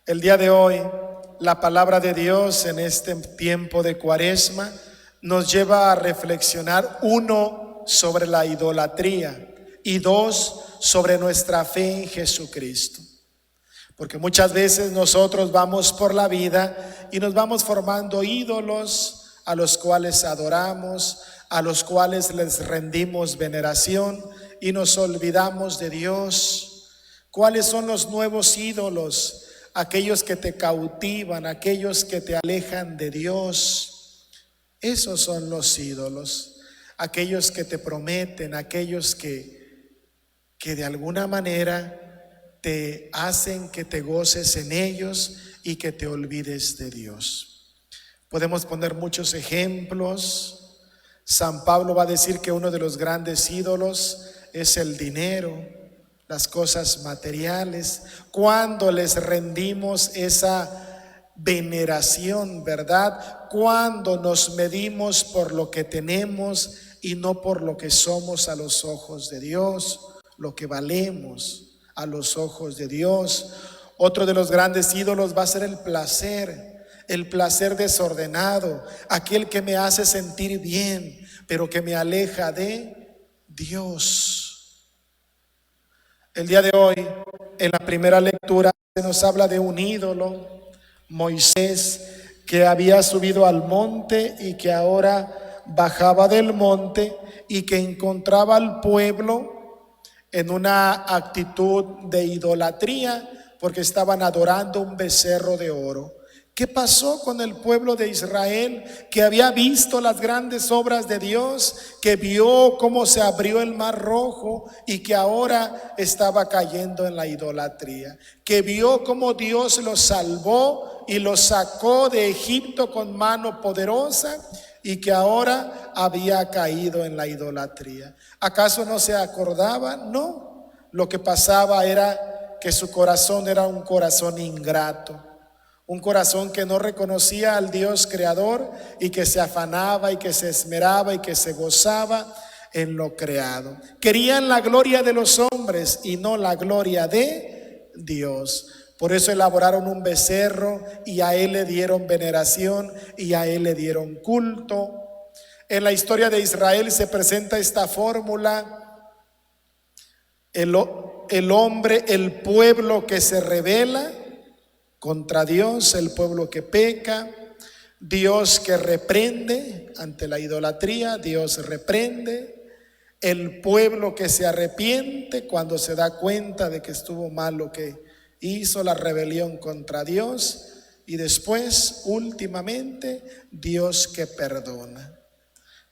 El día de hoy, la palabra de Dios en este tiempo de Cuaresma nos lleva a reflexionar, uno, sobre la idolatría y dos, sobre nuestra fe en Jesucristo. Porque muchas veces nosotros vamos por la vida y nos vamos formando ídolos a los cuales adoramos, a los cuales les rendimos veneración y nos olvidamos de Dios. ¿Cuáles son los nuevos ídolos? Aquellos que te cautivan, aquellos que te alejan de Dios. Esos son los ídolos, aquellos que te prometen, aquellos que de alguna manera te hacen que te goces en ellos y que te olvides de Dios. Podemos poner muchos ejemplos. San Pablo va a decir que uno de los grandes ídolos es el dinero, las cosas materiales. Cuando les rendimos esa veneración, ¿verdad? Cuando nos medimos por lo que tenemos y no por lo que somos a los ojos de Dios, lo que valemos a los ojos de Dios. Otro de los grandes ídolos va a ser el placer desordenado, aquel que me hace sentir bien, pero que me aleja de Dios. El día de hoy, en la primera lectura, se nos habla de un ídolo, Moisés, que había subido al monte y que ahora bajaba del monte y que encontraba al pueblo en una actitud de idolatría porque estaban adorando un becerro de oro. ¿Qué pasó con el pueblo de Israel que había visto las grandes obras de Dios, que vio cómo se abrió el mar rojo y que ahora estaba cayendo en la idolatría? Que vio cómo Dios los salvó y los sacó de Egipto con mano poderosa y que ahora había caído en la idolatría. ¿Acaso no se acordaba? No. Lo que pasaba era que su corazón era un corazón ingrato. Un corazón que no reconocía al Dios creador y que se afanaba y que se esmeraba y que se gozaba en lo creado. Querían la gloria de los hombres y no la gloria de Dios. Por eso elaboraron un becerro y a él le dieron veneración y a él le dieron culto. En la historia de Israel se presenta esta fórmula: el hombre, el pueblo que se rebela contra Dios, el pueblo que peca, Dios que reprende ante la idolatría, Dios reprende, el pueblo que se arrepiente cuando se da cuenta de que estuvo mal lo que hizo, la rebelión contra Dios, y después, últimamente, Dios que perdona.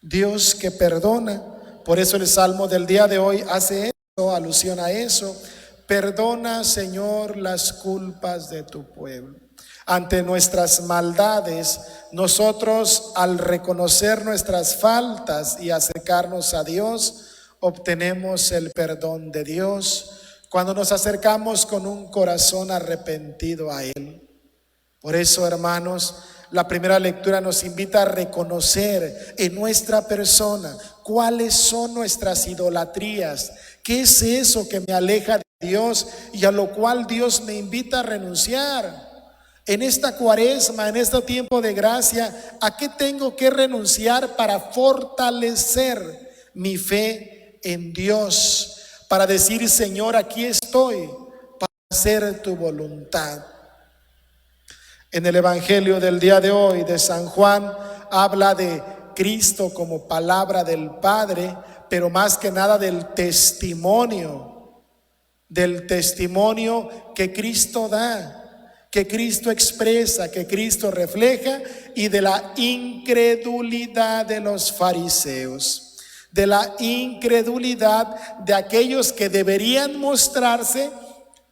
Dios que perdona. Por eso el salmo del día de hoy hace eso, alusión a eso. Perdona, Señor, las culpas de tu pueblo. Ante nuestras maldades, nosotros, al reconocer nuestras faltas y acercarnos a Dios, obtenemos el perdón de Dios cuando nos acercamos con un corazón arrepentido a Él. Por eso, hermanos, la primera lectura nos invita a reconocer en nuestra persona cuáles son nuestras idolatrías. ¿Qué es eso que me aleja de Dios y a lo cual Dios me invita a renunciar? En esta Cuaresma, en este tiempo de gracia, ¿a qué tengo que renunciar para fortalecer mi fe en Dios? Para decir: Señor, aquí estoy para hacer tu voluntad. En el Evangelio del día de hoy de San Juan habla de Cristo como palabra del Padre, pero más que nada del testimonio que Cristo da, que Cristo expresa, que Cristo refleja, y de la incredulidad de los fariseos, de la incredulidad de aquellos que deberían mostrarse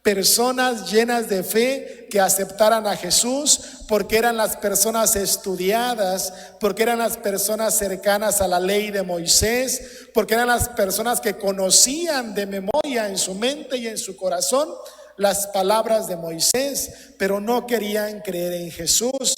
personas llenas de fe, que aceptaran a Jesús porque eran las personas estudiadas, porque eran las personas cercanas a la ley de Moisés, porque eran las personas que conocían de memoria en su mente y en su corazón las palabras de Moisés, pero no querían creer en Jesús.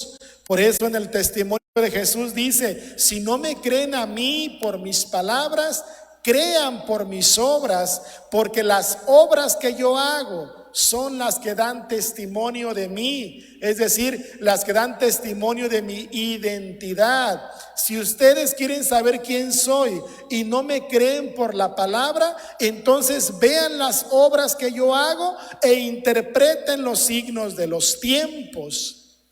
Por eso en el testimonio de Jesús dice: si no me creen a mí por mis palabras, crean por mis obras, porque las obras que yo hago son las que dan testimonio de mí, es decir, las que dan testimonio de mi identidad. Si ustedes quieren saber quién soy y no me creen por la palabra, entonces vean las obras que yo hago e interpreten los signos de los tiempos.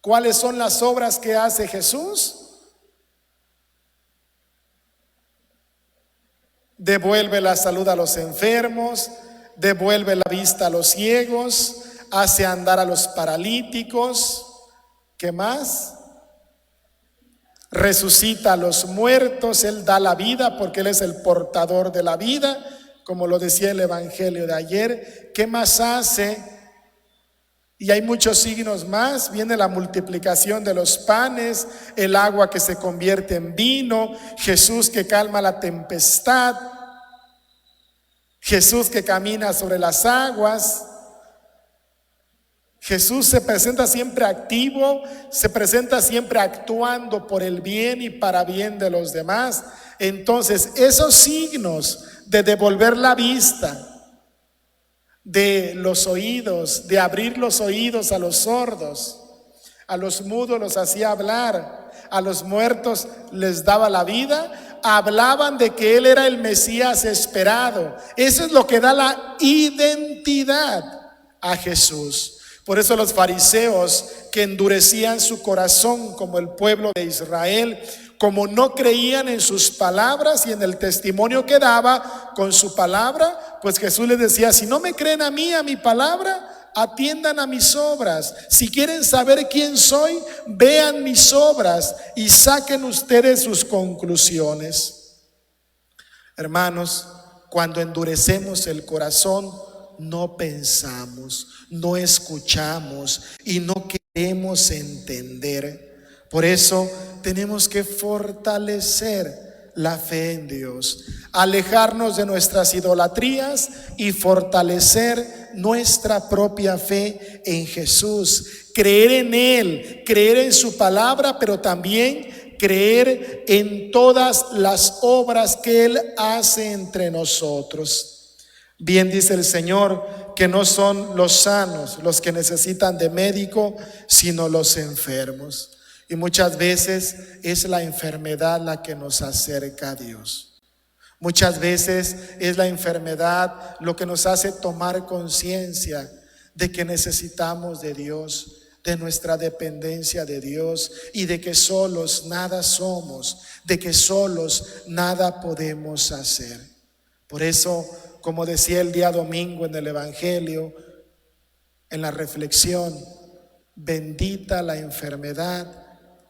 ¿Cuáles son las obras que hace Jesús? Devuelve la salud a los enfermos, devuelve la vista a los ciegos, hace andar a los paralíticos. ¿Qué más? Resucita a los muertos, Él da la vida porque Él es el portador de la vida, como lo decía el Evangelio de ayer. ¿Qué más hace? Y hay muchos signos más. Viene la multiplicación de los panes, el agua que se convierte en vino, Jesús que calma la tempestad, Jesús que camina sobre las aguas. Jesús se presenta siempre activo, se presenta siempre actuando por el bien y para bien de los demás. Entonces, esos signos de devolver la vista, de los oídos, de abrir los oídos a los sordos, a los mudos los hacía hablar, a los muertos les daba la vida, hablaban de que Él era el Mesías esperado. Eso es lo que da la identidad a Jesús. Por eso los fariseos, que endurecían su corazón como el pueblo de Israel, como no creían en sus palabras y en el testimonio que daba con su palabra, pues Jesús les decía: si no me creen a mí, a mi palabra, atiendan a mis obras. Si quieren saber quién soy, vean mis obras y saquen ustedes sus conclusiones. Hermanos, cuando endurecemos el corazón, no pensamos, no escuchamos y no queremos entender. Por eso tenemos que fortalecer la fe en Dios, alejarnos de nuestras idolatrías y fortalecer nuestra propia fe en Jesús, creer en Él, creer en su palabra, pero también creer en todas las obras que Él hace entre nosotros. Bien dice el Señor que no son los sanos los que necesitan de médico, sino los enfermos. Y muchas veces es la enfermedad la que nos acerca a Dios. Muchas veces es la enfermedad lo que nos hace tomar conciencia de que necesitamos de Dios, de nuestra dependencia de Dios y de que solos nada somos, de que solos nada podemos hacer. Por eso, como decía el día domingo en el Evangelio, en la reflexión, bendita la enfermedad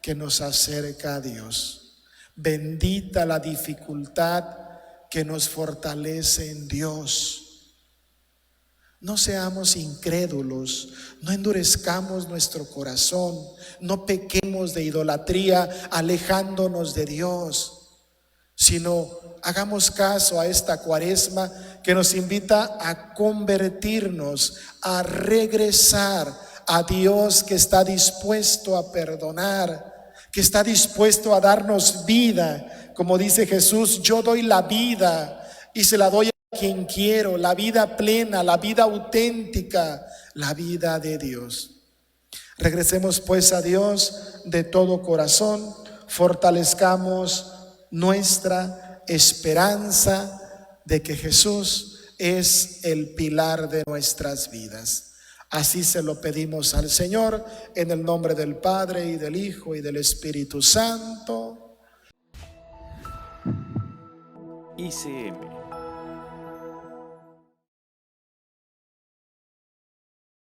que nos acerca a Dios. Bendita la dificultad que nos fortalece en Dios. No seamos incrédulos, no endurezcamos nuestro corazón, no pequemos de idolatría alejándonos de Dios, sino hagamos caso a esta Cuaresma que nos invita a convertirnos, a regresar a Dios, que está dispuesto a perdonar, que está dispuesto a darnos vida. Como dice Jesús: yo doy la vida y se la doy a quien quiero, la vida plena, la vida auténtica, la vida de Dios. Regresemos pues a Dios de todo corazón, fortalezcamos nuestra esperanza de que Jesús es el pilar de nuestras vidas. Así se lo pedimos al Señor, en el nombre del Padre y del Hijo y del Espíritu Santo. ICM